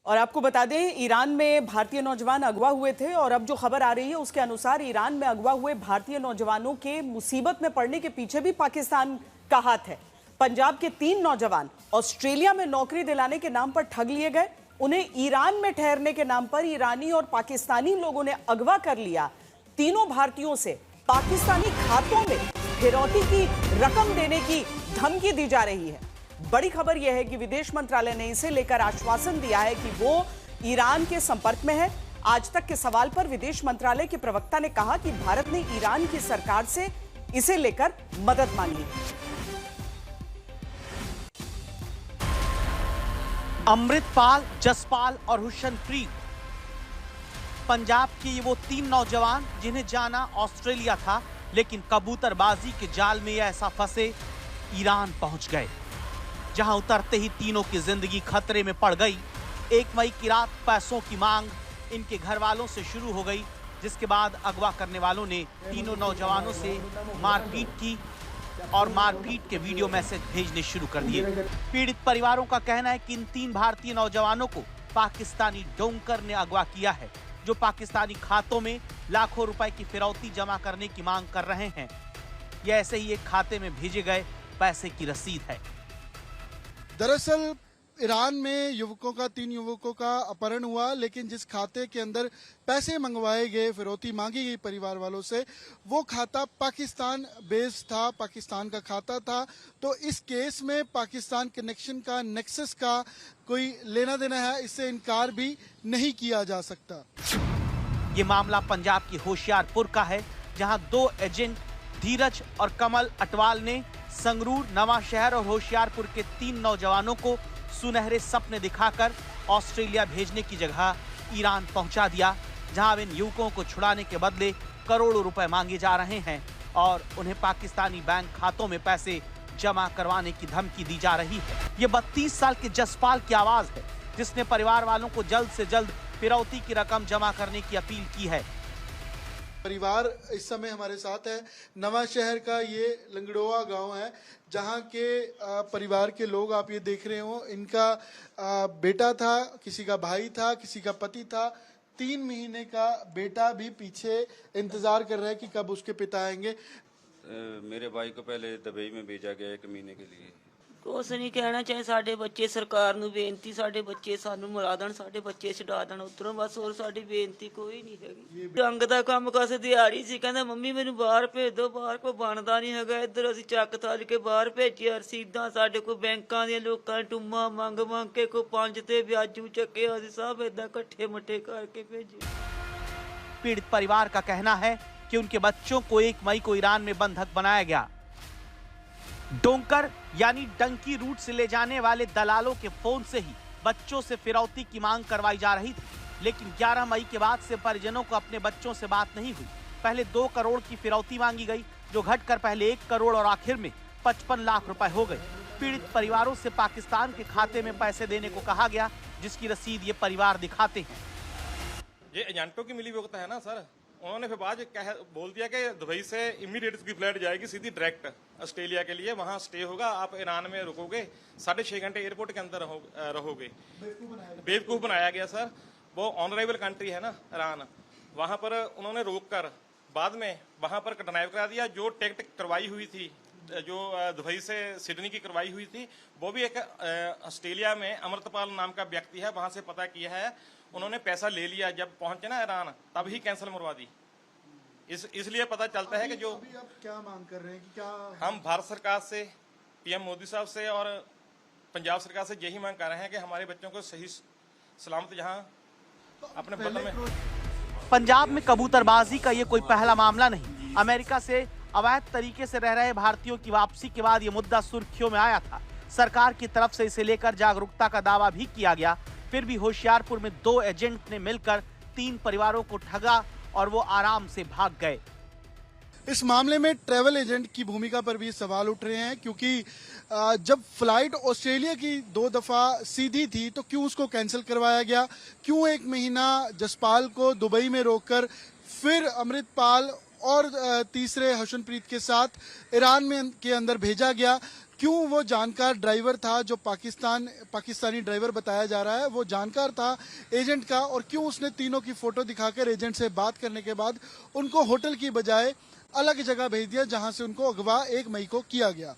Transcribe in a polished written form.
और आपको बता दें, ईरान में भारतीय नौजवान अगवा हुए थे और अब जो खबर आ रही है उसके अनुसार ईरान में अगवा हुए भारतीय नौजवानों के मुसीबत में पड़ने के पीछे भी पाकिस्तान का हाथ है। पंजाब के 3 नौजवान ऑस्ट्रेलिया में नौकरी दिलाने के नाम पर ठग लिए गए। उन्हें ईरान में ठहरने के नाम पर ईरानी और पाकिस्तानी लोगों ने अगवा कर लिया। तीनों भारतीयों से पाकिस्तानी खातों में फिरौती की रकम देने की धमकी दी जा रही है। बड़ी खबर यह है कि विदेश मंत्रालय ने इसे लेकर आश्वासन दिया है कि वो ईरान के संपर्क में है। आज तक के सवाल पर विदेश मंत्रालय के प्रवक्ता ने कहा कि भारत ने ईरान की सरकार से इसे लेकर मदद मांगी। अमृतपाल, जसपाल और हुसनप्रीत, पंजाब के ये वो 3 नौजवान जिन्हें जाना ऑस्ट्रेलिया था, लेकिन कबूतरबाजी के जाल में ऐसा फंसे ईरान पहुंच गए, जहां उतरते ही तीनों की जिंदगी खतरे में पड़ गई। 1 मई की रात पैसों की मांग इनके घर वालों से शुरू हो गई, जिसके बाद अगवा करने वालों ने तीनों नौजवानों से मारपीट की और मारपीट के वीडियो मैसेज भेजने शुरू कर दिए। पीड़ित परिवारों का कहना है कि इन 3 भारतीय नौजवानों को पाकिस्तानी डोंकर ने अगवा किया है, जो पाकिस्तानी खातों में लाखों रुपए की फिरौती जमा करने की मांग कर रहे हैं। यह ऐसे ही एक खाते में भेजे गए पैसे की रसीद है। दरअसल ईरान में युवकों का 3 युवकों का अपहरण हुआ, लेकिन जिस खाते के अंदर पैसे मंगवाए गए, फिरौती मांगी गई परिवार वालों से, वो खाता पाकिस्तान बेस्ड था, पाकिस्तान का खाता था। तो इस केस में पाकिस्तान कनेक्शन का, नेक्सस का कोई लेना देना है, इससे इनकार भी नहीं किया जा सकता। ये मामला पंजाब की होशियारपुर का है, जहां 2 एजेंट धीरज और कमल अटवाल ने संगरूर, नवांशहर और होशियारपुर के 3 नौजवानों को सुनहरे सपने दिखाकर ऑस्ट्रेलिया भेजने की जगह ईरान पहुंचा दिया, जहां इन युवकों को छुड़ाने के बदले करोड़ों रुपए मांगे जा रहे हैं और उन्हें पाकिस्तानी बैंक खातों में पैसे जमा करवाने की धमकी दी जा रही है। ये 32 साल के जसपाल की आवाज है, जिसने परिवार वालों को जल्द से जल्द फिरौती की रकम जमा करने की अपील की है। परिवार इस समय हमारे साथ है। नवांशहर का ये लंगड़ोआ गांव है, जहां के परिवार के लोग आप ये देख रहे हो, इनका बेटा था, किसी का भाई था, किसी का पति था। 3 महीने का बेटा भी पीछे इंतजार कर रहा है कि कब उसके पिता आएंगे। मेरे भाई को पहले दुबई में भेजा गया 1 महीने के लिए। कुछ नहीं कहना चाहे साडे बच्चे सरकार नूं बेनती, साडे बच्चे सानू मिला देण, साडे बच्चे छुड़ा देण उधरों, बस और साडी बेनती कोई नहीं हैगी। रंग दा काम कास दिहाड़ी सी, कहंदा मम्मी मैनू बाहर भेज दो, बाहर कोई बनदा नहीं हैगा। इधर असीं चक थाल के बाहर भेजिया, रसीदां साडे कोल बैंकां दे लोकां टुम्मा मंग मंग के कोई 5 ते ब्याजू चके, असीं सब इदां इकट्ठे मट्ठे करके भेजे। पीड़ित परिवार का कहना है कि उनके बच्चों को 1 मई को ईरान में बंधक बनाया गया। डोंकर यानी डंकी रूट से ले जाने वाले दलालों के फोन से ही बच्चों से फिरौती की मांग करवाई जा रही थी, लेकिन 11 मई के बाद से परिजनों को अपने बच्चों से बात नहीं हुई। पहले 2 करोड़ की फिरौती मांगी गई, जो घटकर पहले 1 करोड़ और आखिर में 55 लाख रुपए हो गए। पीड़ित परिवारों से पाकिस्तान के खाते में पैसे देने को कहा गया, जिसकी रसीद ये परिवार दिखाते हैं। ये एजेंटों की मिली भुगत है ना सर। उन्होंने फिर बाद बोल दिया कि दुबई से इमीडिएट उसकी फ्लाइट जाएगी सीधी डायरेक्ट ऑस्ट्रेलिया के लिए, वहां स्टे होगा, आप ईरान में रुकोगे, 6.5 घंटे एयरपोर्ट के अंदर रहोगे। बेवकूफ बनाया गया सर। वो ऑनरेबल कंट्री है ना ईरान, वहां पर उन्होंने रोक कर बाद में वहां पर कटनाइव करा दिया। जो टिकट करवाई हुई थी, जो दुबई से सिडनी की करवाई हुई थी, वो भी एक ऑस्ट्रेलिया में अमृतपाल नाम का व्यक्ति है, वहां से पता किया है। उन्होंने पैसा ले लिया, जब पहुंचे ना ईरान तब ही कैंसिल मरवा दी। इसलिए पता चलता है कि जो अभी आप क्या मांग कर रहे हैं कि क्या हम भारत सरकार से, पीएम मोदी साहब से और पंजाब सरकार से यही मांग कर रहे हैं कि हमारे बच्चों को सही सलामत जहां अपने वतन में। पंजाब में कबूतरबाजी का ये कोई पहला मामला नहीं। अमेरिका से अवैध तरीके से रह रहे भारतीयों की वापसी के बाद ये मुद्दा सुर्खियों में आया था। सरकार की तरफ से इसे लेकर जागरूकता का दावा भी किया गया। फिर भी होशियारपुर में 2 एजेंट ने मिलकर 3 परिवारों को ठगा और वो आराम से भाग गए। इस मामले में ट्रैवल एजेंट की भूमिका पर भी सवाल उठ रहे हैं, क्योंकि जब फ्लाइट ऑस्ट्रेलिया की 2 दफा सीधी थी तो क्यों उसको कैंसिल करवाया गया? क्यों 1 महीना जसपाल को दुबई में रोककर फिर अमृतपाल और तीसरे हुसनप्रीत के साथ ईरान में के अंदर भेजा गया? क्यों वो जानकार ड्राइवर था, जो पाकिस्तानी ड्राइवर बताया जा रहा है, वो जानकार था एजेंट का, और क्यों उसने तीनों की फोटो दिखाकर एजेंट से बात करने के बाद उनको होटल की बजाय अलग जगह भेज दिया जहां से उनको अगवा 1 मई को किया गया।